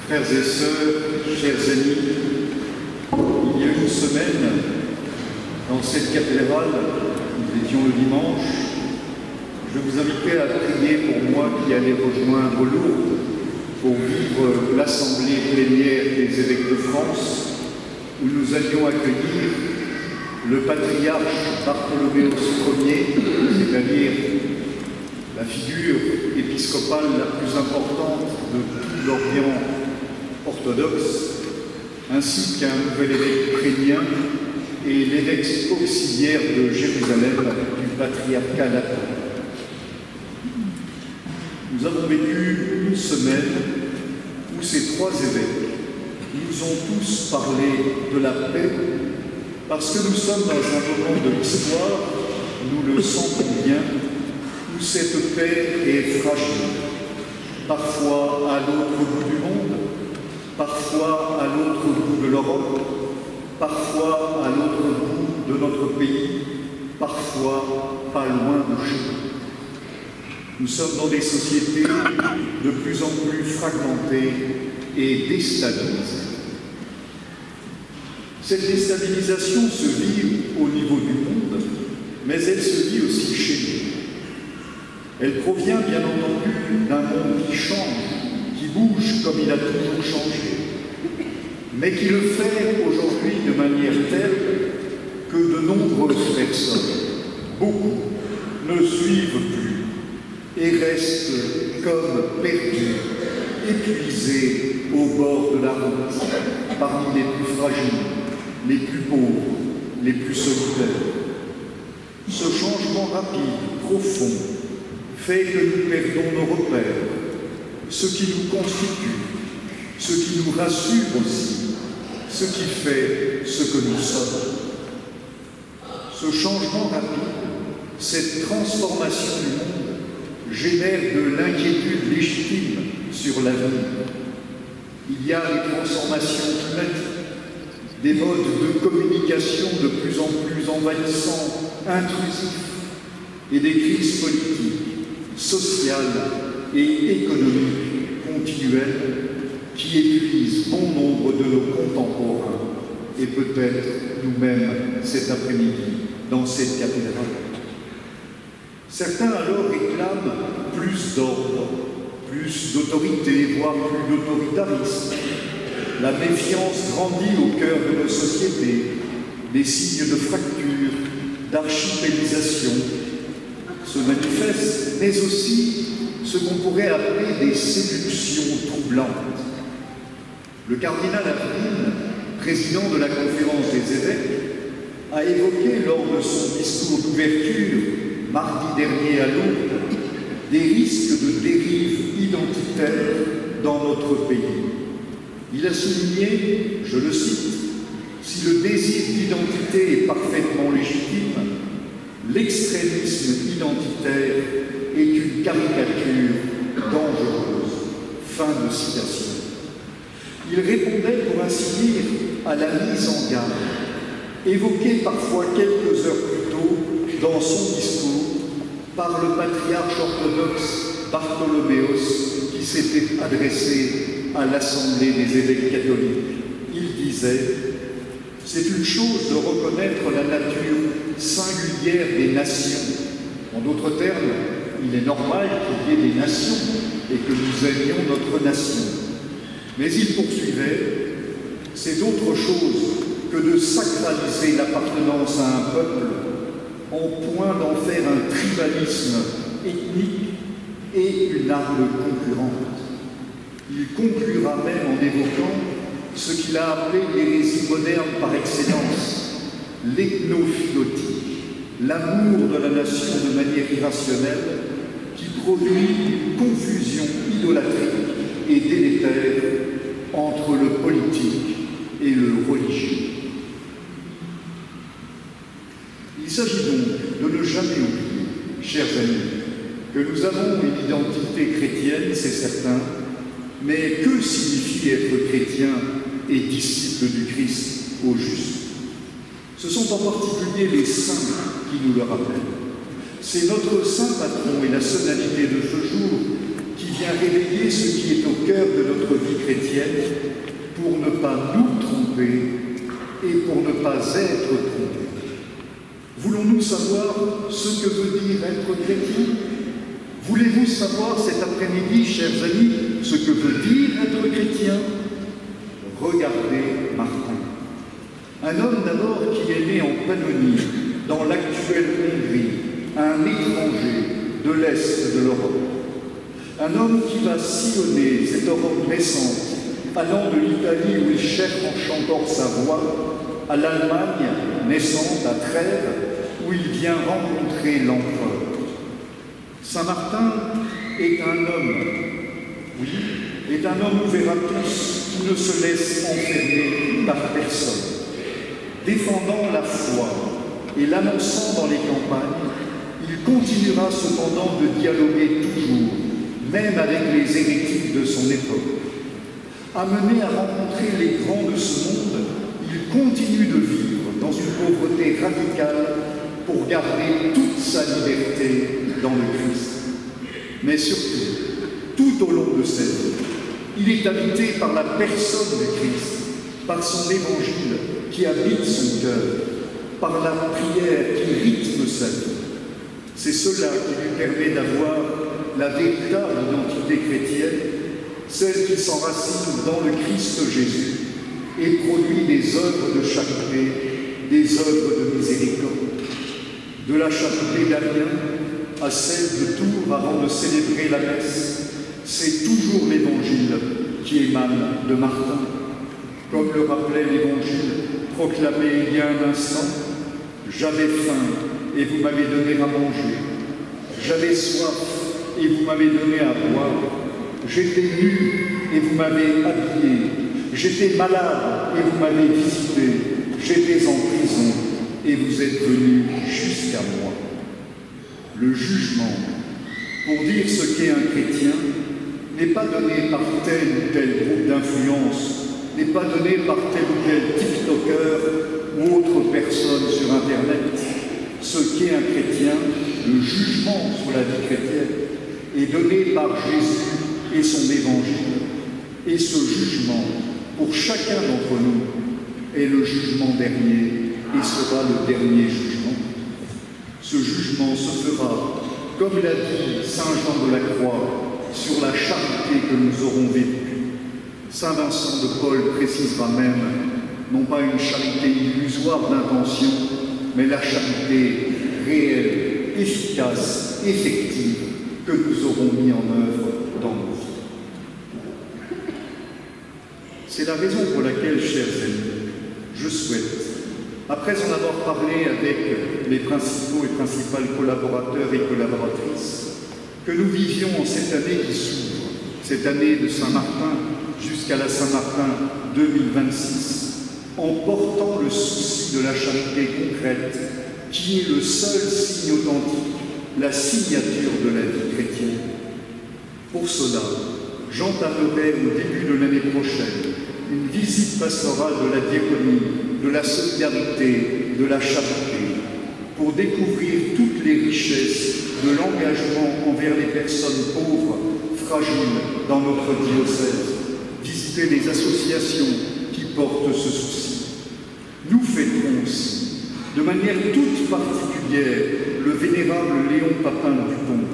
Frères et sœurs, chers amis, il y a une semaine, dans cette cathédrale, nous étions le dimanche, je vous invitais à prier pour moi qui allais rejoindre Lourdes pour vivre l'assemblée plénière des évêques de France, où nous allions accueillir le patriarche Bartholoméos Ier, c'est-à-dire la figure épiscopale la plus importante de tout l'Orient orthodoxe, ainsi qu'un nouvel évêque ukrainien et l'évêque auxiliaire de Jérusalem du patriarcat latin. Nous avons vécu une semaine où ces trois évêques nous ont tous parlé de la paix, parce que nous sommes dans un moment de l'histoire, nous le sentons bien, où cette paix est fragile, parfois à l'autre bout du monde, parfois à l'autre bout de l'Europe, parfois à l'autre bout de notre pays, parfois pas loin de chez nous. Nous sommes dans des sociétés de plus en plus fragmentées et déstabilisées. Cette déstabilisation se vit au niveau du monde, mais elle se vit aussi chez nous. Elle provient bien entendu d'un monde qui change, qui bouge comme il a toujours changé, mais qui le fait aujourd'hui de manière telle que de nombreuses personnes, beaucoup, ne suivent plus et restent comme perdus, épuisés au bord de la route, parmi les plus fragiles, les plus pauvres, les plus solitaires. Ce changement rapide, profond, fait que nous perdons nos repères, ce qui nous constitue, ce qui nous rassure aussi, ce qui fait ce que nous sommes. Ce changement rapide, cette transformation du monde, génère de l'inquiétude légitime sur l'avenir. Il y a des transformations climatiques, des modes de communication de plus en plus envahissants, intrusifs, et des crises politiques, sociales et économiques continuelles qui épuisent bon nombre de nos contemporains et peut-être nous-mêmes cet après-midi dans cette cathédrale. Certains alors réclament plus d'ordre, plus d'autorité, voire plus d'autoritarisme. La méfiance grandit au cœur de nos sociétés, des signes de fracture, d'archipélisation se manifestent, mais aussi ce qu'on pourrait appeler des séductions troublantes. Le cardinal Avril, président de la conférence des évêques, a évoqué lors de son discours d'ouverture mardi dernier à Lourdes, des risques de dérive identitaire dans notre pays. Il a souligné, je le cite, « Si le désir d'identité est parfaitement légitime, l'extrémisme identitaire est une caricature dangereuse. » Fin de citation. Il répondait, pour ainsi dire, à la mise en garde, évoquée parfois quelques heures plus tôt dans son discours par le patriarche orthodoxe Bartholoméos qui s'était adressé à l'Assemblée des évêques catholiques. Il disait « C'est une chose de reconnaître la nature singulière des nations. En d'autres termes, il est normal qu'il y ait des nations et que nous aimions notre nation. Mais il poursuivait « C'est autre chose que de sacraliser l'appartenance à un peuple en point d'en faire un tribalisme ethnique et une arme concurrente. » Il conclura même en évoquant ce qu'il a appelé l'hérésie moderne par excellence, l'ethnophilotie, l'amour de la nation de manière irrationnelle qui produit une confusion idolâtrique et délétère entre le politique et le religieux. Il s'agit donc de ne jamais oublier, chers amis, que nous avons une identité chrétienne, c'est certain, mais que signifie être chrétien et disciple du Christ au juste? Ce sont en particulier les saints qui nous le rappellent. C'est notre saint patron et la solennité de ce jour qui vient réveiller ce qui est au cœur de notre vie chrétienne pour ne pas nous tromper et pour ne pas être trompés. Voulons-nous savoir ce que veut dire être chrétien? Voulez-vous savoir cet après-midi, chers amis, ce que veut dire être chrétien? Regardez Martin. Un homme d'abord qui est né en Pannonie, dans l'actuelle Hongrie, un étranger de l'Est de l'Europe. Un homme qui va sillonner cette Europe naissante, allant de l'Italie où il cherche encore sa voie, à l'Allemagne naissante à Trèves, où il vient rencontrer l'empereur. Saint Martin est un homme, oui, est un homme ouvert à tous, qui ne se laisse enfermer par personne. Défendant la foi et l'annonçant dans les campagnes, il continuera cependant de dialoguer toujours, même avec les hérétiques de son époque. Amené à rencontrer les grands de ce monde, il continue de vivre dans une pauvreté radicale pour garder toute sa liberté dans le Christ. Mais surtout, tout au long de sa vie, il est habité par la personne du Christ, par son évangile qui habite son cœur, par la prière qui rythme sa vie. C'est cela qui lui permet d'avoir la véritable identité chrétienne, celle qui s'enracine dans le Christ Jésus et produit des œuvres de charité, des œuvres de miséricorde. De la charité d'Amiens à celle de Tours avant de célébrer la messe, c'est toujours l'Évangile qui émane de Martin. Comme le rappelait l'Évangile proclamé il y a un instant, « J'avais faim et vous m'avez donné à manger. J'avais soif et vous m'avez donné à boire. J'étais nu et vous m'avez habillé. J'étais malade et vous m'avez visité. J'étais en prison et vous êtes venus jusqu'à moi. » Le jugement, pour dire ce qu'est un chrétien, n'est pas donné par tel ou tel groupe d'influence, n'est pas donné par tel ou tel TikToker ou autre personne sur Internet. Ce qu'est un chrétien, le jugement sur la vie chrétienne, est donné par Jésus et son évangile. Et ce jugement, pour chacun d'entre nous, est le jugement dernier et sera le dernier jugement. Ce jugement se fera, comme l'a dit Saint Jean de la Croix, sur la charité que nous aurons vécue. Saint Vincent de Paul précisera même, non pas une charité illusoire d'intention, mais la charité réelle, efficace, effective, que nous aurons mis en œuvre dans nos vies. C'est la raison pour laquelle, chers amis, je souhaite, après en avoir parlé avec les principaux et principales collaborateurs et collaboratrices, que nous vivions en cette année qui s'ouvre, cette année de Saint-Martin jusqu'à la Saint-Martin 2026, en portant le souci de la charité concrète, qui est le seul signe authentique, la signature de la vie chrétienne. Pour cela, j'entamerai au début de l'année prochaine une visite pastorale de la diaconie, de la solidarité, de la charité, pour découvrir toutes les richesses de l'engagement envers les personnes pauvres, fragiles dans notre diocèse, visiter les associations qui portent ce souci. Nous fêterons aussi, de manière toute particulière, le vénérable Léon Papin Dupont,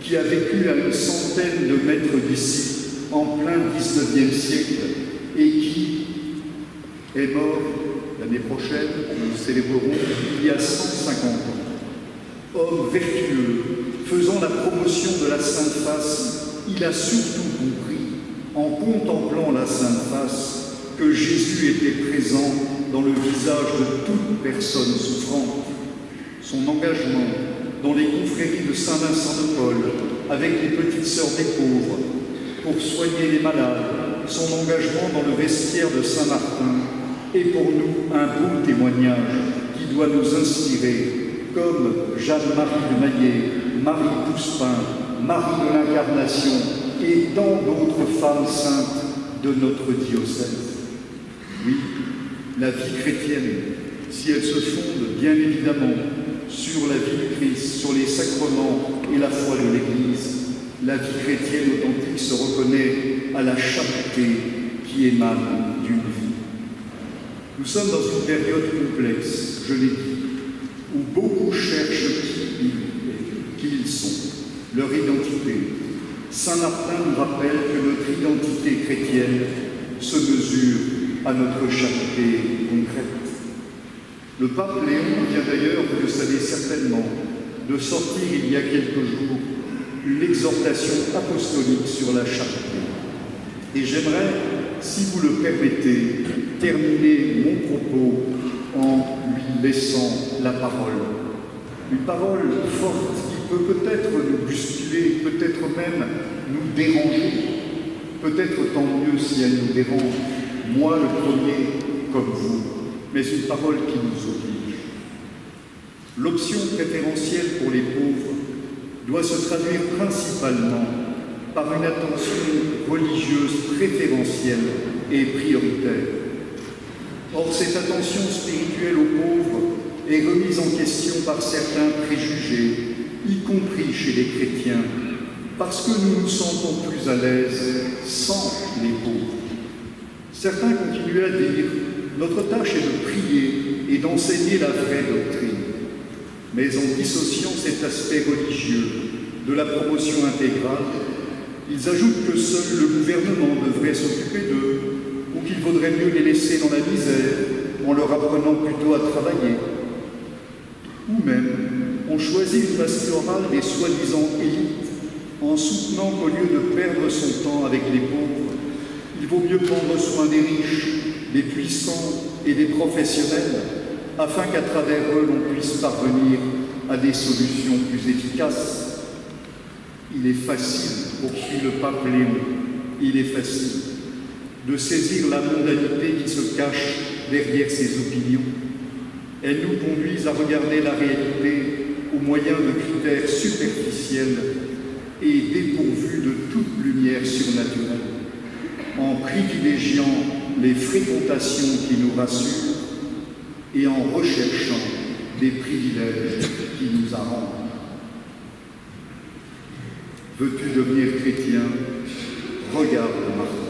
qui a vécu à une centaine de mètres d'ici, en plein XIXe siècle, et qui est mort l'année prochaine, nous célébrerons, il y a 150 ans. Homme vertueux, faisant la promotion de la Sainte Face, il a surtout compris, en contemplant la Sainte Face, que Jésus était présent dans le visage de toute personne souffrante. Son engagement dans les confréries de Saint-Vincent de Paul, avec les petites sœurs des pauvres, pour soigner les malades, son engagement dans le vestiaire de Saint-Martin est pour nous un beau témoignage qui doit nous inspirer, comme Jeanne-Marie de Maillet, Marie Pouspin, Marie de l'Incarnation et tant d'autres femmes saintes de notre diocèse. Oui, la vie chrétienne, si elle se fonde bien évidemment sur la vie du Christ, sur les sacrements et la foi de l'Église, la vie chrétienne authentique se reconnaît à la chasteté qui émane d'une vie. Nous sommes dans une période complexe, je l'ai dit, où beaucoup cherchent qui ils sont, leur identité. Saint Martin nous rappelle que notre identité chrétienne se mesure à notre chasteté concrète. Le pape Léon vient d'ailleurs, vous le savez certainement, de sortir il y a quelques jours une exhortation apostolique sur la chasteté. Et j'aimerais, si vous le permettez, terminer mon propos en lui laissant la parole. Une parole forte qui peut peut-être nous bousculer, peut-être même nous déranger. Peut-être tant mieux si elle nous dérange, moi le premier comme vous, mais une parole qui nous oblige. L'option préférentielle pour les pauvres doit se traduire principalement par une attention religieuse préférentielle et prioritaire. Or, cette attention spirituelle aux pauvres est remise en question par certains préjugés, y compris chez les chrétiens, parce que nous nous sentons plus à l'aise sans les pauvres. Certains continuent à dire « Notre tâche est de prier et d'enseigner la vraie doctrine ». Mais en dissociant cet aspect religieux de la promotion intégrale, ils ajoutent que seul le gouvernement devrait s'occuper d'eux, ou qu'il vaudrait mieux les laisser dans la misère en leur apprenant plutôt à travailler. Ou même, on choisit une pastorale des soi-disant élites en soutenant qu'au lieu de perdre son temps avec les pauvres, il vaut mieux prendre soin des riches, des puissants et des professionnels, afin qu'à travers eux, l'on puisse parvenir à des solutions plus efficaces. Il est facile, poursuit le pape Léon, il est facile de saisir la mondanité qui se cache derrière ces opinions. Elles nous conduisent à regarder la réalité au moyen de critères superficiels et dépourvus de toute lumière surnaturelle, en privilégiant les fréquentations qui nous rassurent et en recherchant des privilèges qui nous arrangent. Veux-tu devenir chrétien? Regarde Martin.